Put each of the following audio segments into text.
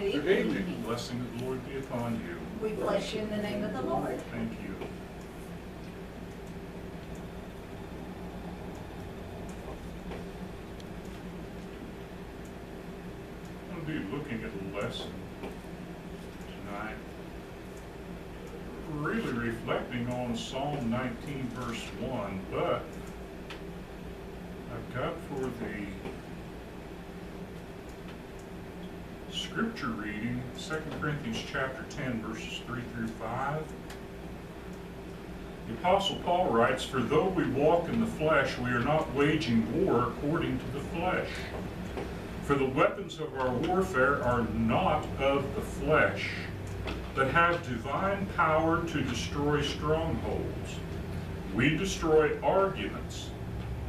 Good evening. evening. Blessing of the Lord be upon you. We bless you in the name of the Lord. Thank you. I'm going to be looking at a lesson tonight, really reflecting on Psalm 19, verse 1, but I've got for the scripture reading 2 Corinthians chapter 10, verses 3 through 5. The Apostle Paul writes, "For though we walk in the flesh, we are not waging war according to the flesh. For the weapons of our warfare are not of the flesh, but have divine power to destroy strongholds. We destroy arguments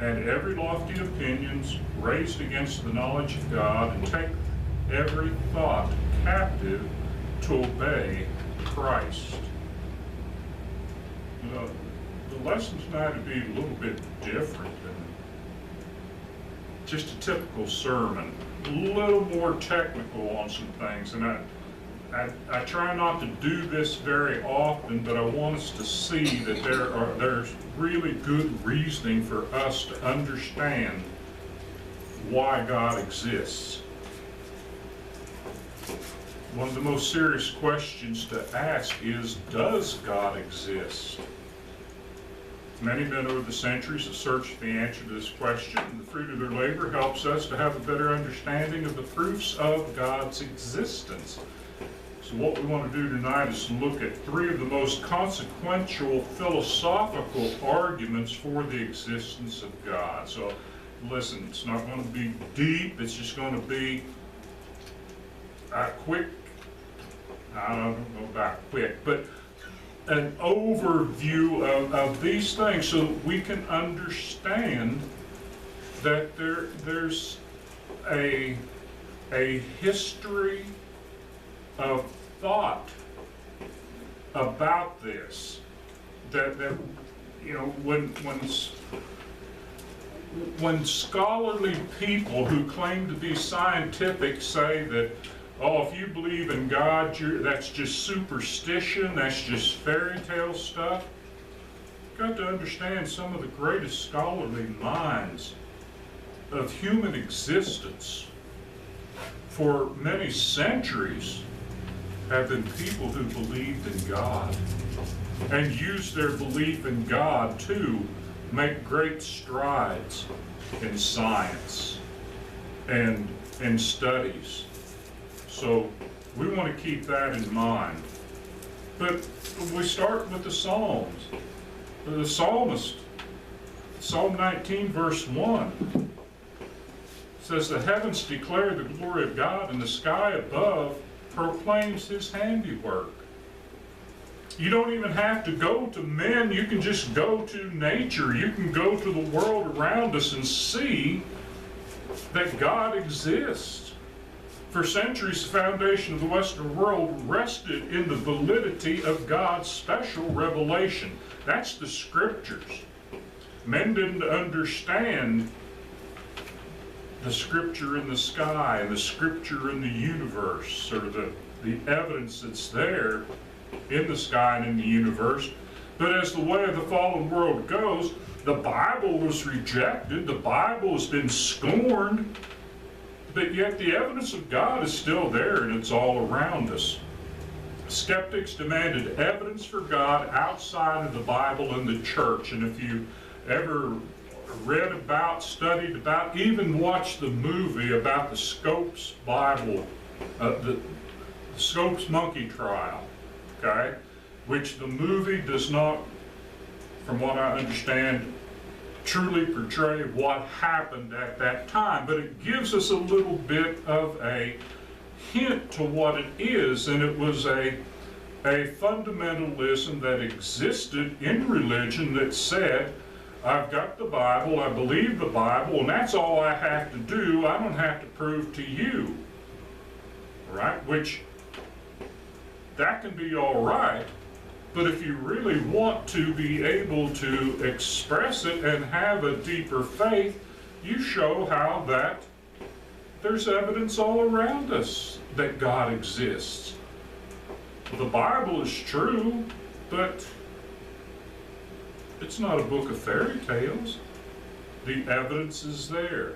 and every lofty opinions raised against the knowledge of God, and take every thought captive to obey Christ." The lesson tonight would be a little bit different than just a typical sermon. A little more technical on some things, and I try not to do this very often, but I want us to see that there's really good reasoning for us to understand why God exists. One of the most serious questions to ask is, does God exist? Many men over the centuries have searched for the answer to this question, and the fruit of their labor helps us to have a better understanding of the proofs of God's existence. So what we want to do tonight is look at three of the most consequential philosophical arguments for the existence of God. So listen, it's not going to be deep, it's just going to be a quick, I don't know about quick, but an overview of these things so that we can understand that there's a history of thought about this, that you know, when scholarly people who claim to be scientific say that, oh, if you believe in God, that's just superstition, that's just fairy tale stuff. You've got to understand some of the greatest scholarly minds of human existence for many centuries have been people who believed in God and used their belief in God to make great strides in science and in studies. So we want to keep that in mind. But we start with the Psalms. The psalmist, Psalm 19, verse 1, says, "The heavens declare the glory of God, and the sky above proclaims his handiwork." You don't even have to go to men. You can just go to nature. You can go to the world around us and see that God exists. For centuries, the foundation of the Western world rested in the validity of God's special revelation. That's the scriptures. Men didn't understand the scripture in the sky and the scripture in the universe, or the evidence that's there in the sky and in the universe. But as the way of the fallen world goes, the Bible was rejected, the Bible has been scorned, but yet the evidence of God is still there, and it's all around us. Skeptics demanded evidence for God outside of the Bible and the church, and if you ever read about, studied about, even watched the movie about the Scopes Bible, the Scopes monkey trial, okay, which the movie does not, from what I understand, truly portray what happened at that time, but it gives us a little bit of a hint to what it is, and it was a fundamentalism that existed in religion that said, I've got the Bible, I believe the Bible, and that's all I have to do. I don't have to prove to you, right? Which, that can be all right, but if you really want to be able to express it and have a deeper faith, you show how that there's evidence all around us that God exists. The Bible is true, but it's not a book of fairy tales. The evidence is there.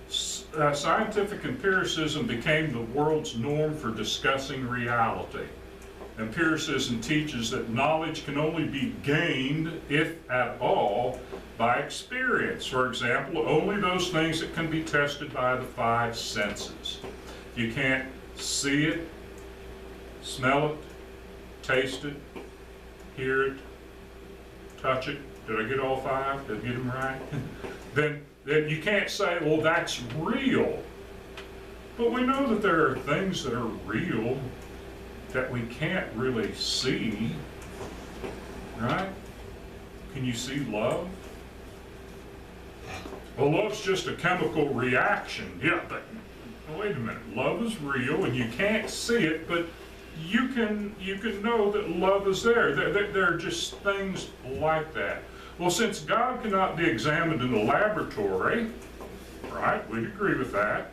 Scientific empiricism became the world's norm for discussing reality. Empiricism teaches that knowledge can only be gained, if at all, by experience. For example, only those things that can be tested by the five senses. You can't see it, smell it, taste it, hear it, touch it. Did I get all five? Did I get them right? then you can't say, well, that's real. But we know that there are things that are real that we can't really see, right? Can you see love? Well, love's just a chemical reaction. Yeah, but wait a minute. Love is real, and you can't see it, but you can know that love is there. There are just things like that. Well, since God cannot be examined in a laboratory, right? We'd agree with that.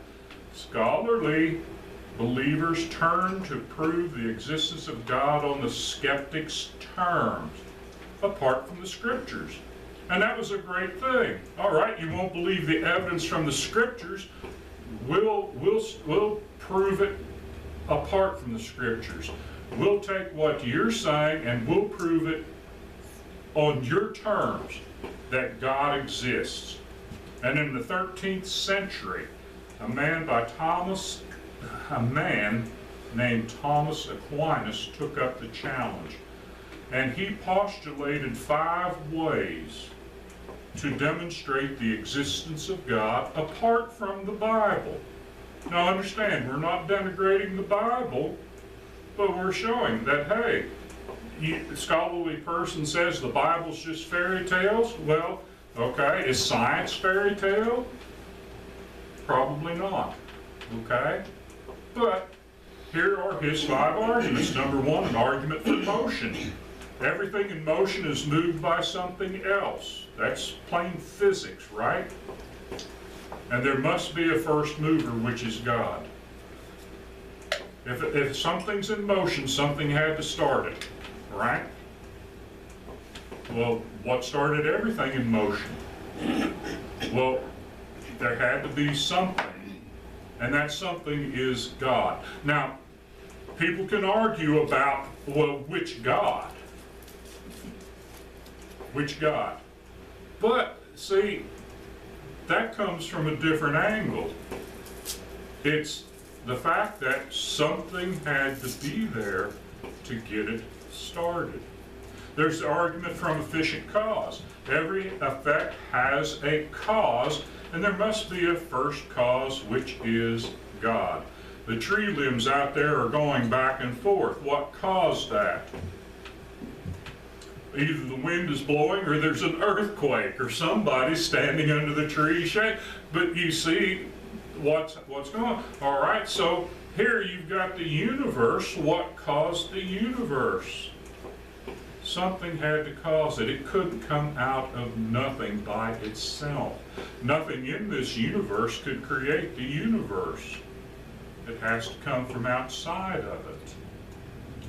Scholarly believers turn to prove the existence of God on the skeptic's terms, apart from the Scriptures. And that was a great thing. All right, you won't believe the evidence from the Scriptures. We'll prove it apart from the Scriptures. We'll take what you're saying and we'll prove it on your terms that God exists. And in the 13th century, a man named Thomas Aquinas took up the challenge. And he postulated 5 ways to demonstrate the existence of God apart from the Bible. Now understand, we're not denigrating the Bible, but we're showing that, hey, a scholarly person says the Bible's just fairy tales. Well, okay, is science fairy tale? Probably not, okay? But here are his 5 arguments. Number 1, an argument for motion. Everything in motion is moved by something else. That's plain physics, right? And there must be a first mover, which is God. If something's in motion, something had to start it, right? Well, what started everything in motion? Well, there had to be something, and that something is God. Now, people can argue about, well, which God? Which God? But, see, that comes from a different angle. It's the fact that something had to be there to get it started. There's the argument from efficient cause. Every effect has a cause, and there must be a first cause, which is God. The tree limbs out there are going back and forth. What caused that? Either the wind is blowing or there's an earthquake or somebody's standing under the tree shade. But you see what's going on. All right, so here you've got the universe. What caused the universe? Something had to cause it. It couldn't come out of nothing by itself. Nothing in this universe could create the universe. It has to come from outside of it.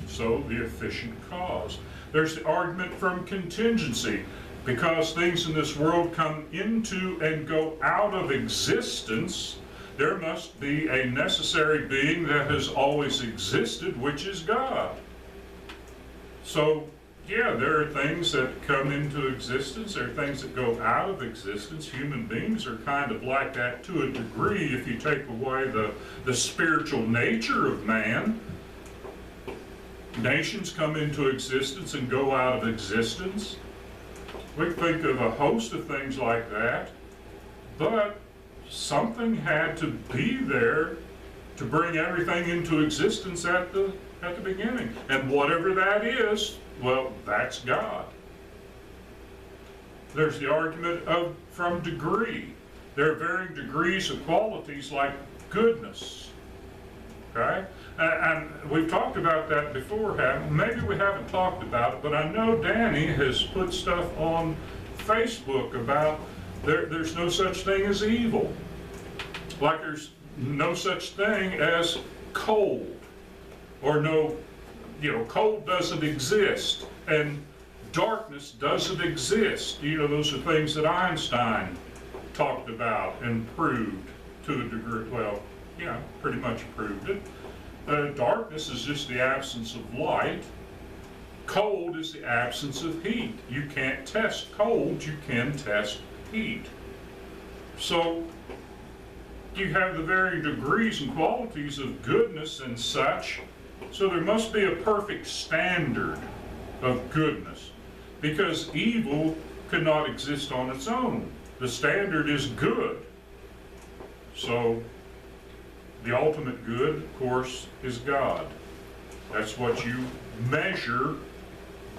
So the efficient cause. There's the argument from contingency. Because things in this world come into and go out of existence, there must be a necessary being that has always existed, which is God. So, yeah, there are things that come into existence, there are things that go out of existence. Human beings are kind of like that to a degree if you take away the spiritual nature of man. Nations come into existence and go out of existence. We think of a host of things like that, but something had to be there to bring everything into existence at the beginning. And whatever that is, well, that's God. There's the argument from degree. There are varying degrees of qualities like goodness. Okay? And we've talked about that before. Maybe we haven't talked about it, but I know Danny has put stuff on Facebook about there's no such thing as evil. Like there's no such thing as cold, or no, cold doesn't exist, and darkness doesn't exist. Those are things that Einstein talked about and proved to a degree. Well, yeah, pretty much proved it. Darkness is just the absence of light. Cold is the absence of heat. You can't test cold, you can test heat. So you have the varying degrees and qualities of goodness and such. So there must be a perfect standard of goodness, because evil could not exist on its own. The standard is good. So the ultimate good, of course, is God. That's what you measure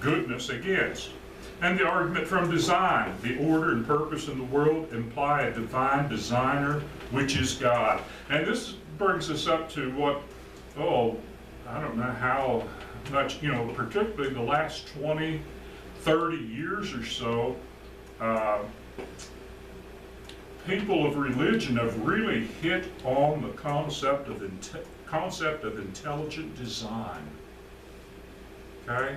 goodness against. And the argument from design: the order and purpose in the world imply a divine designer, which is God. And this brings us up to what, I don't know how much, particularly the last 20, 30 years or so, people of religion have really hit on the concept of intelligent design. Okay?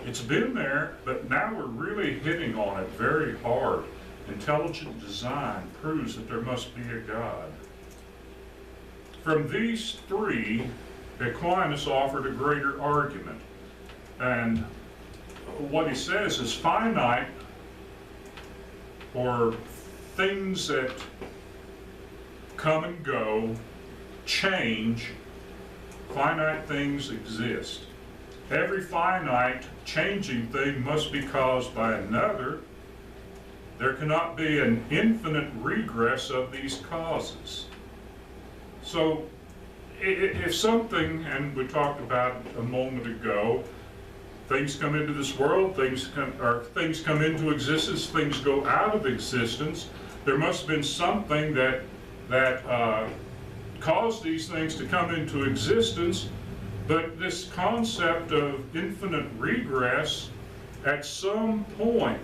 It's been there, but now we're really hitting on it very hard. Intelligent design proves that there must be a God. From these three, Aquinas offered a greater argument. And what he says is finite, or things that come and go, change, finite things exist. Every finite, changing thing must be caused by another. There cannot be an infinite regress of these causes. So, if something, and we talked about a moment ago, things come into this world, things come into existence, things go out of existence, there must have been something that caused these things to come into existence. But this concept of infinite regress, at some point,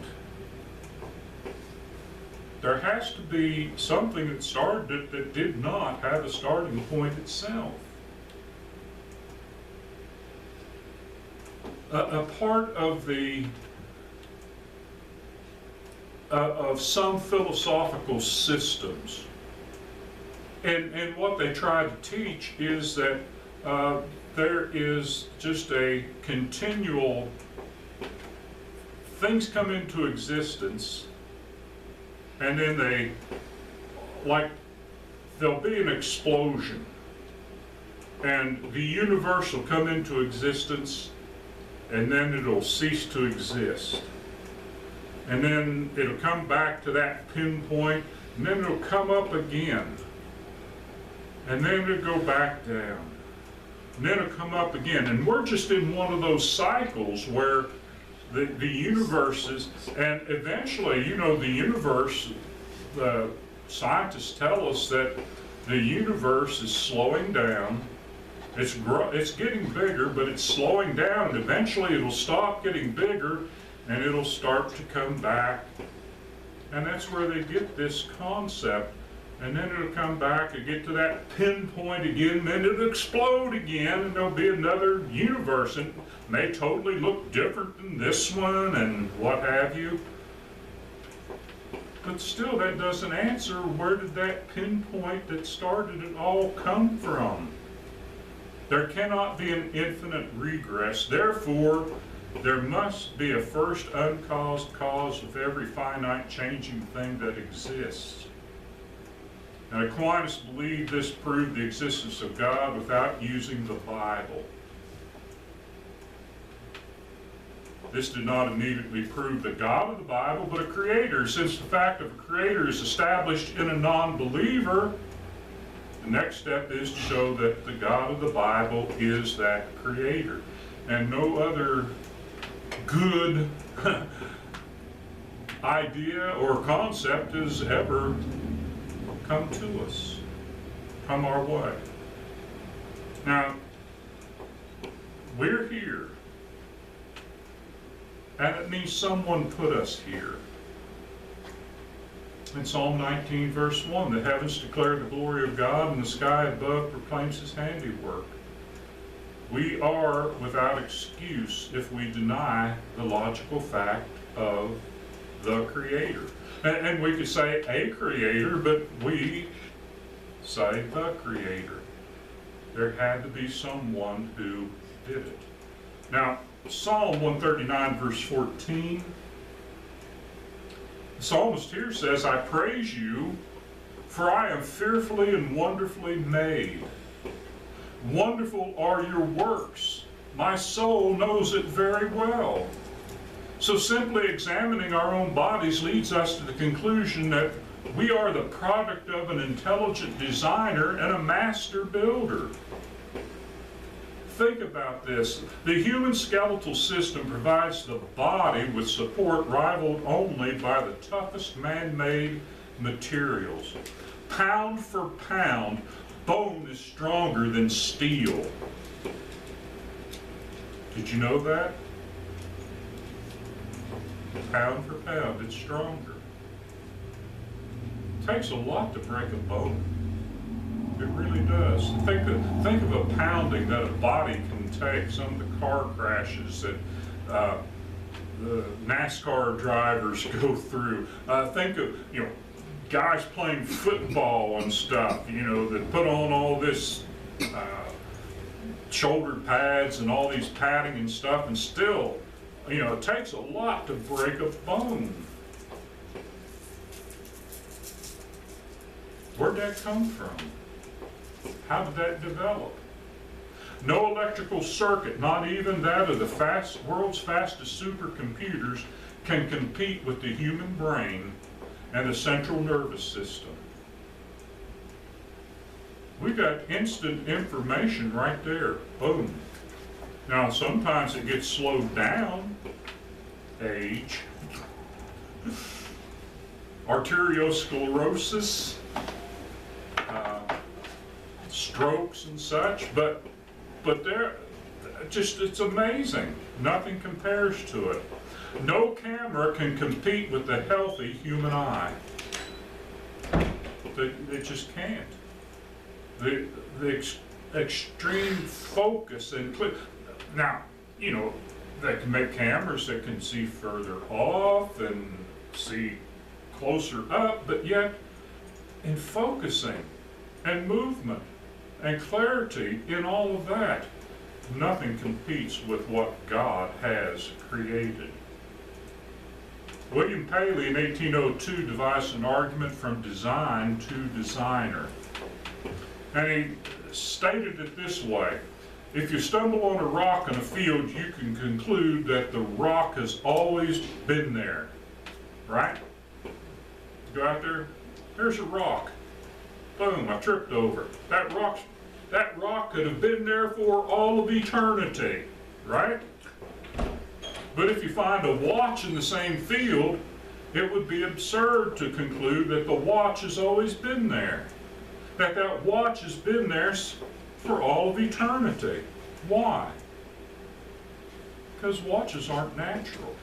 there has to be something that started it that did not have a starting point itself. A part of of some philosophical systems, and what they try to teach is that there is just a continual, things come into existence, and then there'll be an explosion, and the universe will come into existence, and then it'll cease to exist. And then it'll come back to that pinpoint, and then it'll come up again, and then it'll go back down. And then it'll come up again. And we're just in one of those cycles where the universe is, and eventually, the universe, the scientists tell us that the universe is slowing down. It's getting bigger, but it's slowing down, and eventually it'll stop getting bigger, and it'll start to come back. And that's where they get this concept. And then it'll come back and get to that pinpoint again, and then it'll explode again, and there'll be another universe, and it may totally look different than this one, and what have you. But still, that doesn't answer where did that pinpoint that started it all come from. There cannot be an infinite regress. Therefore, there must be a first uncaused cause of every finite changing thing that exists. And Aquinas believed this proved the existence of God without using the Bible. This did not immediately prove the God of the Bible, but a creator. Since the fact of a creator is established in a non-believer, the next step is to show that the God of the Bible is that creator. And no other good idea or concept has ever come to us, come our way. Now, we're here, and it means someone put us here. In Psalm 19, verse 1, the heavens declare the glory of God, and the sky above proclaims his handiwork. We are without excuse if we deny the logical fact of the Creator. And we could say a Creator, but we say the Creator. There had to be someone who did it. Now, Psalm 139, verse 14, the psalmist here says, I praise you, for I am fearfully and wonderfully made. Wonderful are your works. My soul knows it very well. So simply examining our own bodies leads us to the conclusion that we are the product of an intelligent designer and a master builder. Think about this. The human skeletal system provides the body with support rivaled only by the toughest man-made materials. Pound for pound, bone is stronger than steel. Did you know that? Pound for pound, it's stronger. It takes a lot to break a bone. It really does. Think of a pounding that a body can take. Some of the car crashes that the NASCAR drivers go through. Think of, guys playing football and stuff, that put on all this shoulder pads and all these padding and stuff, and still, it takes a lot to break a bone. Where'd that come from? How did that develop? No electrical circuit, not even that of the world's fastest supercomputers, can compete with the human brain and the central nervous system. We got instant information right there. Boom. Now, sometimes it gets slowed down. Age. Arteriosclerosis. Strokes and such, but it's amazing. Nothing compares to it. No camera can compete with the healthy human eye. They just can't. The extreme focus and click. Now, they can make cameras that can see further off and see closer up, but yet in focusing and movement and clarity in all of that, nothing competes with what God has created. William Paley in 1802 devised an argument from design to designer. And he stated it this way: if you stumble on a rock in a field, you can conclude that the rock has always been there. Right? Go out there, there's a rock. Boom, I tripped over it. That rock could have been there for all of eternity, right? But if you find a watch in the same field, it would be absurd to conclude that the watch has always been there. That watch has been there for all of eternity. Why? Because watches aren't natural.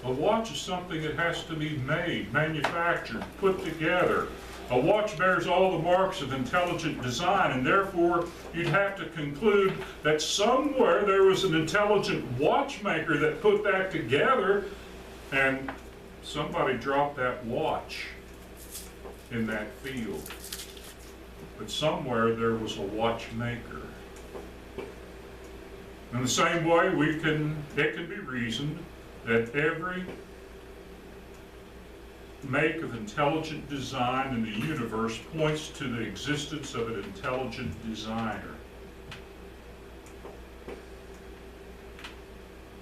A watch is something that has to be made, manufactured, put together. A watch bears all the marks of intelligent design, and therefore you'd have to conclude that somewhere there was an intelligent watchmaker that put that together, and somebody dropped that watch in that field. But somewhere there was a watchmaker. In the same way, it can be reasoned that every make of intelligent design in the universe points to the existence of an intelligent designer.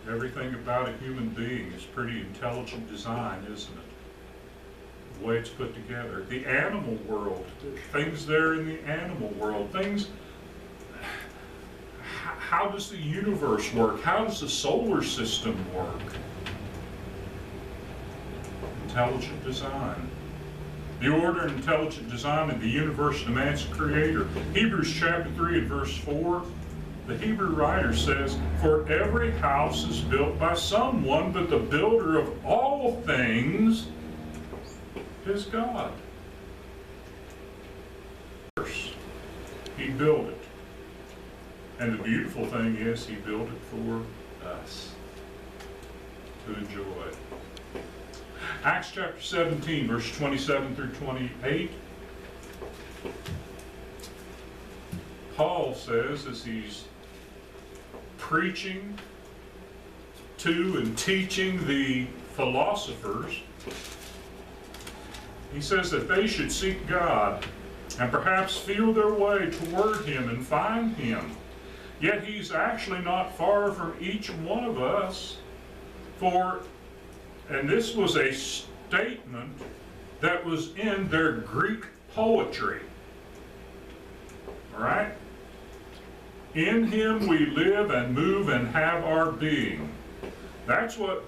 Everything about a human being is pretty intelligent design, isn't it? The way it's put together. The animal world, things there in the animal world, things. How does the universe work? How does the solar system work? Intelligent design. The order and intelligent design of the universe demands a creator. Hebrews chapter 3 and verse 4, the Hebrew writer says, "For every house is built by someone, but the builder of all things his God. He built it. And the beautiful thing is, he built it for us to enjoy. Acts chapter 17, verse 27 through 28. Paul says, as he's preaching to and teaching the philosophers, he says that they should seek God and perhaps feel their way toward him and find him. Yet he's actually not far from each one of us. And this was a statement that was in their Greek poetry. All right? In him we live and move and have our being. That's what,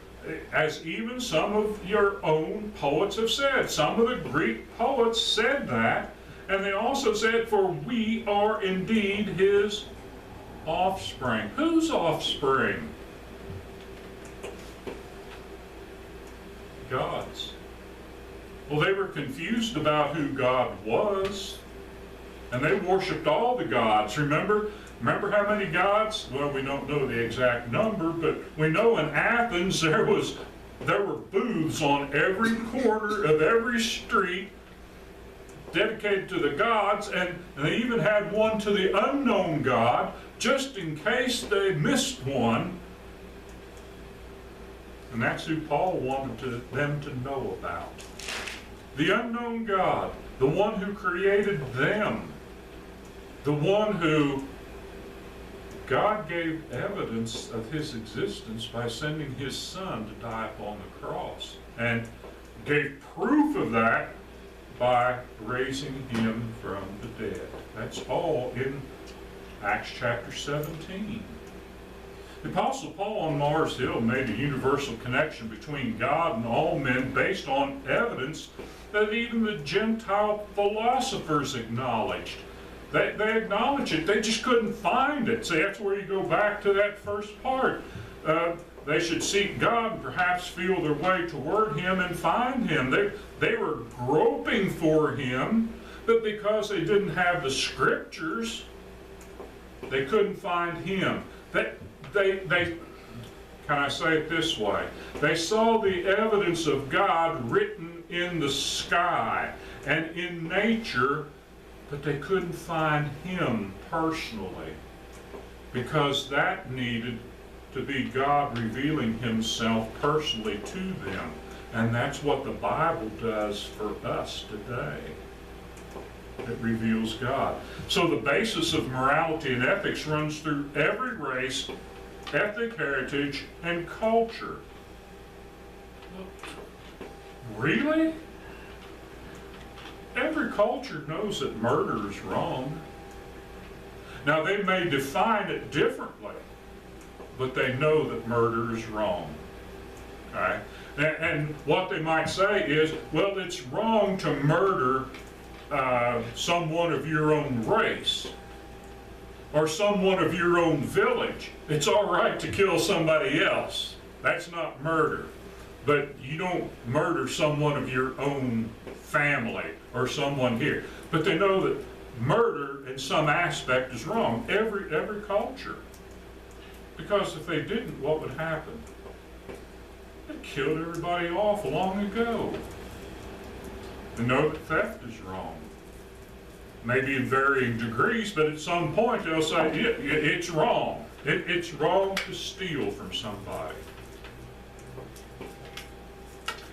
as even some of your own poets have said. Some of the Greek poets said that. And they also said, for we are indeed his offspring. Whose offspring? God's. Well, they were confused about who God was. And they worshipped all the gods. Remember how many gods? Well, we don't know the exact number, but we know in Athens there were booths on every corner of every street dedicated to the gods, and they even had one to the unknown God, just in case they missed one. And that's who Paul wanted them to know about. The unknown God, the one who created them, the one who God gave evidence of his existence by sending his son to die upon the cross, and gave proof of that by raising him from the dead. That's all in Acts chapter 17. The Apostle Paul on Mars Hill made a universal connection between God and all men based on evidence that even the Gentile philosophers acknowledged. They acknowledged it. They just couldn't find it. See, that's where you go back to that first part. They should seek God and perhaps feel their way toward him and find him. They were groping for him, but because they didn't have the scriptures, they couldn't find him. Can I say it this way? They saw the evidence of God written in the sky and in nature, but they couldn't find him personally, because that needed to be God revealing himself personally to them. And that's what the Bible does for us today. It reveals God. So the basis of morality and ethics runs through every race, ethnic heritage, and culture. Really? Every culture knows that murder is wrong. Now, they may define it differently, but they know that murder is wrong. Okay? And what they might say is, well, it's wrong to murder someone of your own race or someone of your own village. It's all right to kill somebody else. That's not murder. But you don't murder someone of your own family or someone here. But they know that murder in some aspect is wrong. Every culture. Because if they didn't, what would happen? They killed everybody off long ago. They know that theft is wrong. Maybe in varying degrees, but at some point they'll say, it's wrong. It's wrong to steal from somebody.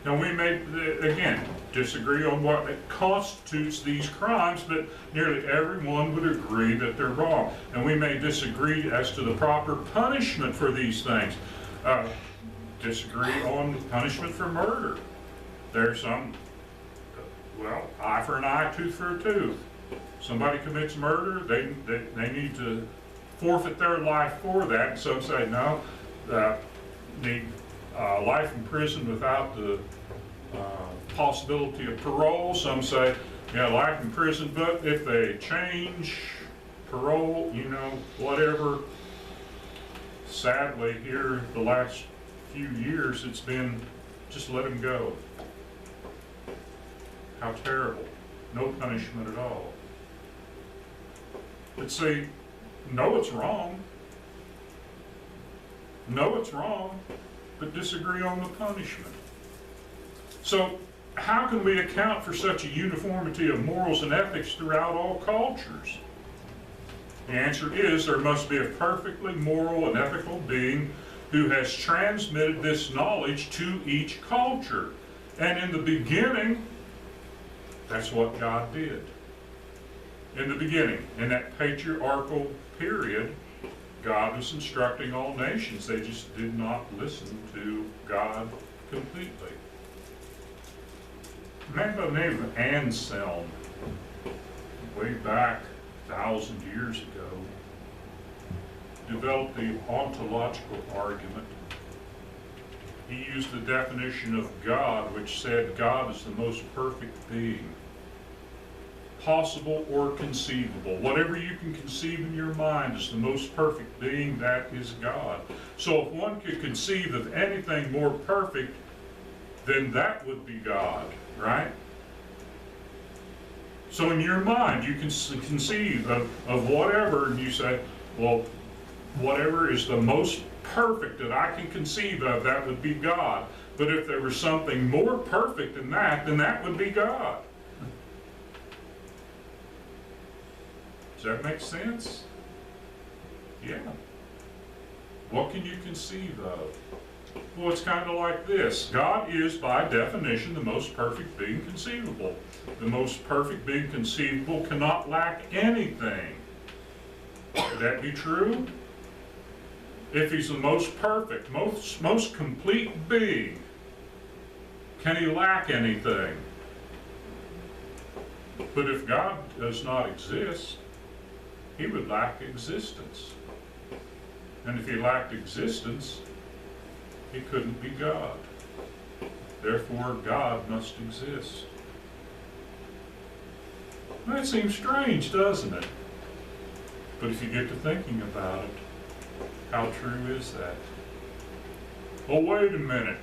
Now we may, again, disagree on what constitutes these crimes, but nearly everyone would agree that they're wrong. And we may disagree as to the proper punishment for these things. Disagree on punishment for murder. There's some, eye for an eye, tooth for a tooth. Somebody commits murder, they need to forfeit their life for that. And some say, no, need life in prison without the possibility of parole. Some say, life in prison, but if they change parole, whatever. Sadly, here the last few years, it's been just let them go. How terrible. No punishment at all. But see, no, it's wrong. No, it's wrong, but disagree on the punishment. So, how can we account for such a uniformity of morals and ethics throughout all cultures? The answer is there must be a perfectly moral and ethical being who has transmitted this knowledge to each culture. And in the beginning, that's what God did. In the beginning, in that patriarchal period, God was instructing all nations. They just did not listen to God completely. A man by the name of Anselm, way back 1,000 years ago, developed the ontological argument. He used the definition of God, which said God is the most perfect being, possible or conceivable. Whatever you can conceive in your mind is the most perfect being, that is God. So if one could conceive of anything more perfect, then that would be God, right? So in your mind, you can conceive of whatever, and you say, well, whatever is the most perfect that I can conceive of, that would be God. But if there was something more perfect than that, then that would be God. Does that make sense? Yeah. What can you conceive of? Well, it's kind of like this. God is, by definition, the most perfect being conceivable. The most perfect being conceivable cannot lack anything. Would that be true? If he's the most perfect, most complete being, can he lack anything? But if God does not exist, he would lack existence. And if he lacked existence, he couldn't be God. Therefore, God must exist. That seems strange, doesn't it? But if you get to thinking about it, how true is that? Oh, wait a minute.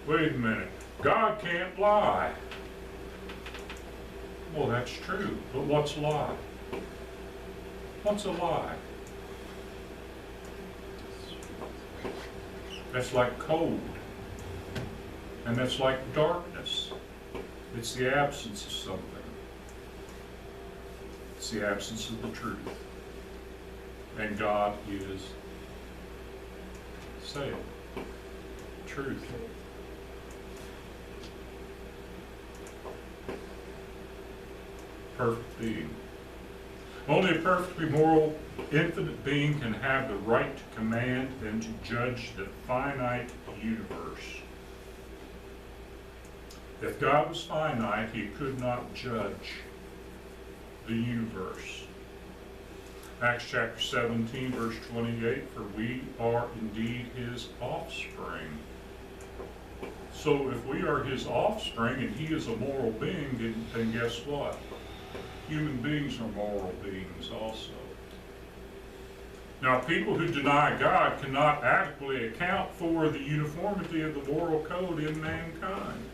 Wait a minute. God can't lie. Well, that's true. But what's a lie? What's a lie? That's like cold. And that's like darkness. It's the absence of something. It's the absence of the truth. And God is saying truth. Perfect being. Only a perfectly moral, infinite being can have the right to command and to judge the finite universe. If God was finite, he could not judge the universe. Acts chapter 17, verse 28, for we are indeed his offspring. So if we are his offspring and he is a moral being, then guess what? Human beings are moral beings also. Now, people who deny God cannot adequately account for the uniformity of the moral code in mankind.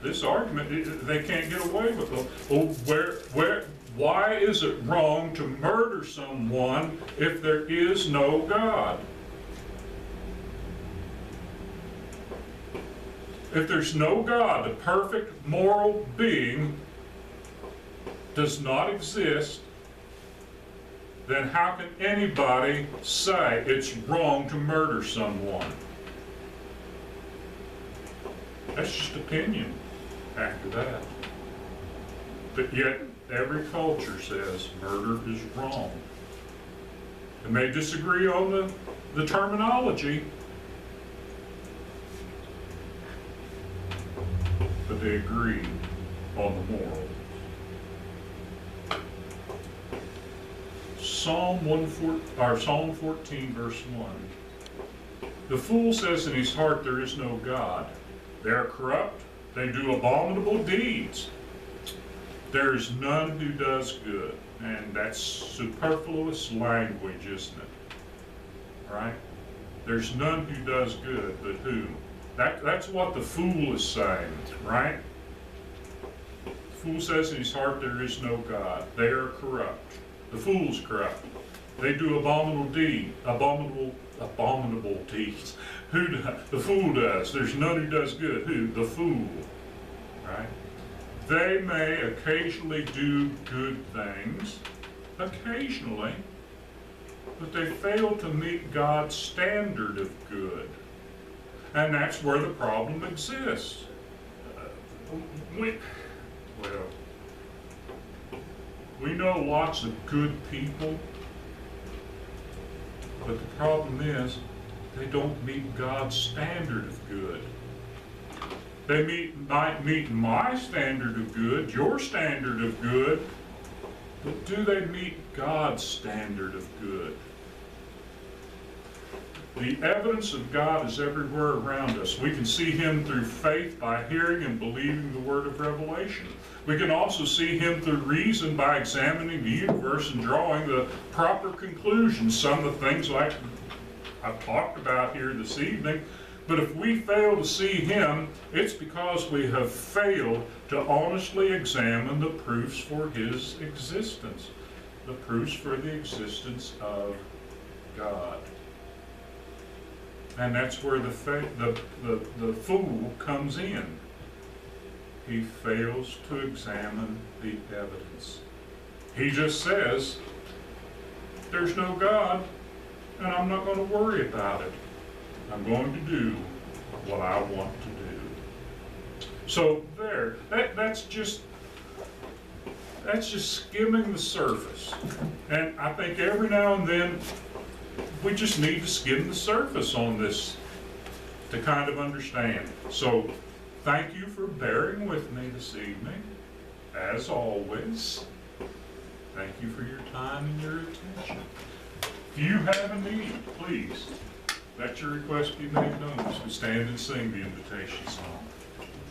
This argument, they can't get away with it. Well, why is it wrong to murder someone if there is no God? If there's no God, the perfect moral being does not exist, then how can anybody say it's wrong to murder someone? That's just opinion after that. But yet, every culture says murder is wrong. They may disagree on the terminology, but they agree on the moral. Psalm 14, verse 1. The fool says in his heart, there is no God. They are corrupt. They do abominable deeds. There is none who does good. And that's superfluous language, isn't it? Right? There's none who does good, but who? That's what the fool is saying, right? The fool says in his heart there is no God. They are corrupt. The fool's corrupt. They do abominable deeds. Who does? The fool does. There's none who does good. Who? The fool. Right? They may occasionally do good things, occasionally, but they fail to meet God's standard of good. And that's where the problem exists. We know lots of good people, but the problem is they don't meet God's standard of good. They might meet my standard of good, your standard of good, but do they meet God's standard of good? The evidence of God is everywhere around us. We can see Him through faith by hearing and believing the word of revelation. We can also see Him through reason by examining the universe and drawing the proper conclusions. Some of the things like I've talked about here this evening. But if we fail to see Him, it's because we have failed to honestly examine the proofs for His existence, the proofs for the existence of God. And that's where the fool comes in. He fails to examine the evidence. He just says, there's no God, and I'm not going to worry about it. I'm going to do what I want to do. So there, that's just skimming the surface. And I think every now and then we just need to skim the surface on this to kind of understand. So thank you for bearing with me this evening. As always, thank you for your time and your attention. If you have a need, please let your request be made known as we stand and sing the invitation song.